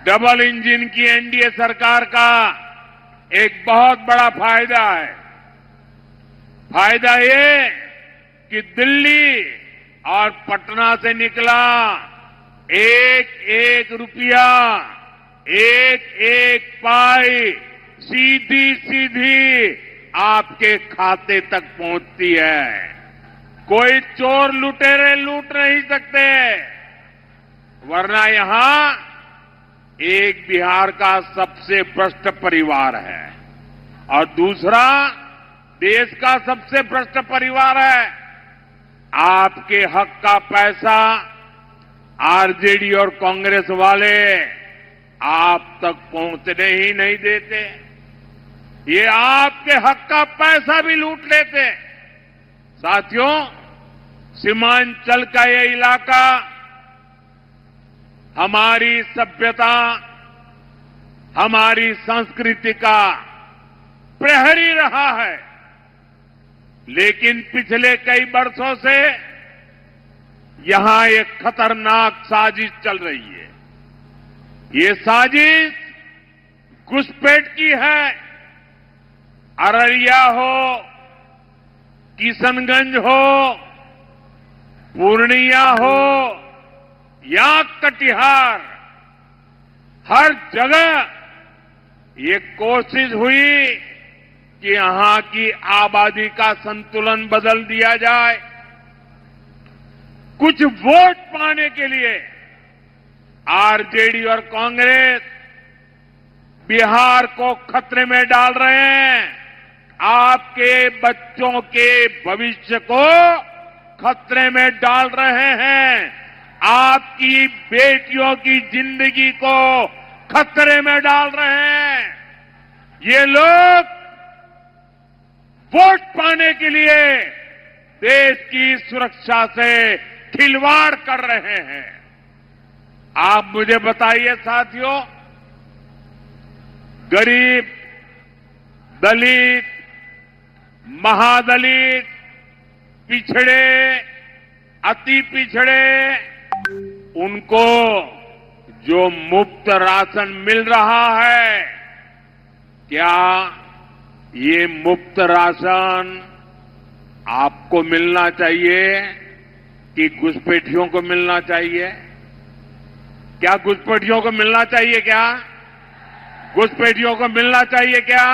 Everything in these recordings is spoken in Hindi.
डबल इंजन की एनडीए सरकार का एक बहुत बड़ा फायदा है। फायदा ये कि दिल्ली और पटना से निकला एक एक रुपया, एक एक पाई सीधी सीधी आपके खाते तक पहुंचती है। कोई चोर लुटेरे लूट नहीं सकते, वरना यहां एक बिहार का सबसे भ्रष्ट परिवार है और दूसरा देश का सबसे भ्रष्ट परिवार है। आपके हक का पैसा आरजेडी और कांग्रेस वाले आप तक पहुंचने ही नहीं देते। ये आपके हक का पैसा भी लूट लेते। साथियों, सीमांचल का ये इलाका हमारी सभ्यता, हमारी संस्कृति का प्रहरी रहा है, लेकिन पिछले कई वर्षों से यहां एक खतरनाक साजिश चल रही है। ये साजिश घुसपैठ की है। अररिया हो, किशनगंज हो, पूर्णिया हो या कटिहार, हर जगह ये कोशिश हुई कि यहां की आबादी का संतुलन बदल दिया जाए। कुछ वोट पाने के लिए आरजेडी और कांग्रेस बिहार को खतरे में डाल रहे हैं। आपके बच्चों के भविष्य को खतरे में डाल रहे हैं। आपकी बेटियों की जिंदगी को खतरे में डाल रहे हैं। ये लोग वोट पाने के लिए देश की सुरक्षा से खिलवाड़ कर रहे हैं। आप मुझे बताइए साथियों, गरीब, दलित, महादलित, पिछड़े, अति पिछड़े, उनको जो मुफ्त राशन मिल रहा है, क्या ये मुफ्त राशन आपको मिलना चाहिए कि घुसपैठियों को मिलना चाहिए? क्या घुसपैठियों को मिलना चाहिए? क्या घुसपैठियों को मिलना चाहिए? क्या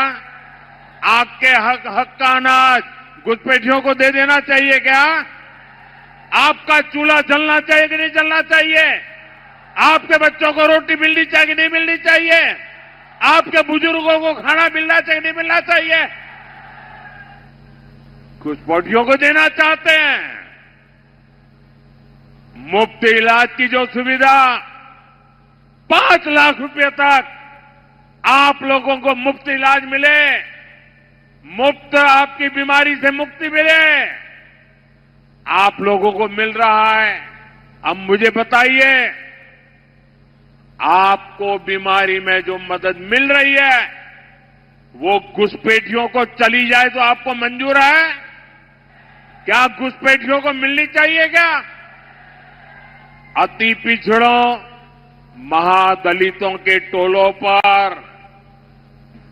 आपके हक का अनाज घुसपैठियों को दे देना चाहिए? क्या आपका चूल्हा जलना चाहिए कि नहीं जलना चाहिए? आपके बच्चों को रोटी मिलनी चाहिए कि नहीं मिलनी चाहिए? आपके बुजुर्गों को खाना मिलना चाहिए नहीं मिलना चाहिए? घुसपैठियों को देना चाहते हैं। मुफ्त इलाज की जो सुविधा 5 लाख रुपए तक आप लोगों को मुफ्त इलाज मिले, मुफ्त आपकी बीमारी से मुक्ति मिले, आप लोगों को मिल रहा है। अब मुझे बताइए, आपको बीमारी में जो मदद मिल रही है वो घुसपैठियों को चली जाए तो आपको मंजूर है? क्या घुसपैठियों को मिलनी चाहिए? क्या अति पिछड़ों, महादलितों के टोलों पर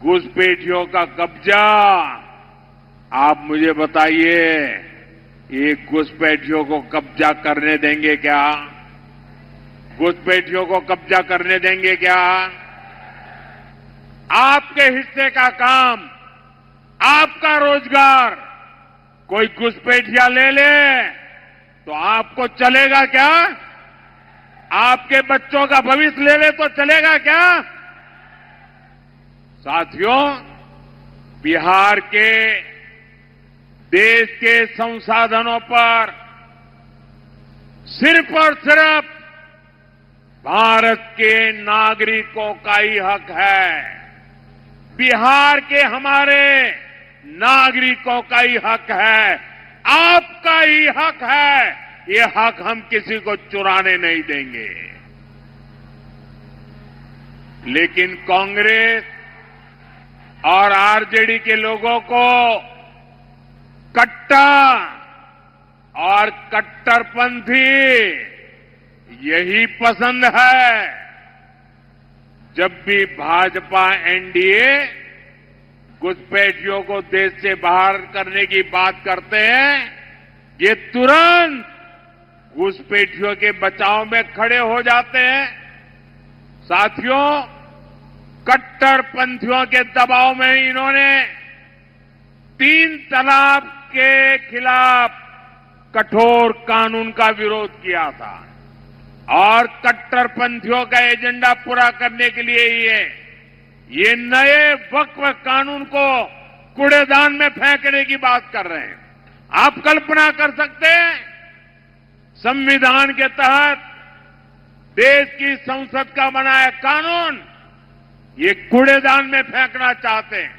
घुसपैठियों का कब्जा? आप मुझे बताइए, ये घुसपैठियों को कब्जा करने देंगे क्या? घुसपैठियों को कब्जा करने देंगे क्या? आपके हिस्से का काम, आपका रोजगार कोई घुसपैठिया ले ले तो आपको चलेगा क्या? आपके बच्चों का भविष्य ले ले तो चलेगा क्या? साथियों, बिहार के देश के संसाधनों पर सिर्फ और सिर्फ भारत के नागरिकों का ही हक है। बिहार के हमारे नागरिकों का ही हक है, आपका ही हक है। ये हक हम किसी को चुराने नहीं देंगे। लेकिन कांग्रेस और आरजेडी के लोगों को कट्टा और कट्टरपंथी यही पसंद है। जब भी भाजपा एनडीए घुसपैठियों को देश से बाहर करने की बात करते हैं, ये तुरंत घुसपैठियों के बचाव में खड़े हो जाते हैं। साथियों, कट्टरपंथियों के दबाव में इन्होंने 3 तलाक के खिलाफ कठोर कानून का विरोध किया था और कट्टरपंथियों का एजेंडा पूरा करने के लिए ये नए वक्फ कानून को कूड़ेदान में फेंकने की बात कर रहे हैं। आप कल्पना कर सकते हैं, संविधान के तहत देश की संसद का बनाया कानून ये कूड़ेदान में फेंकना चाहते हैं।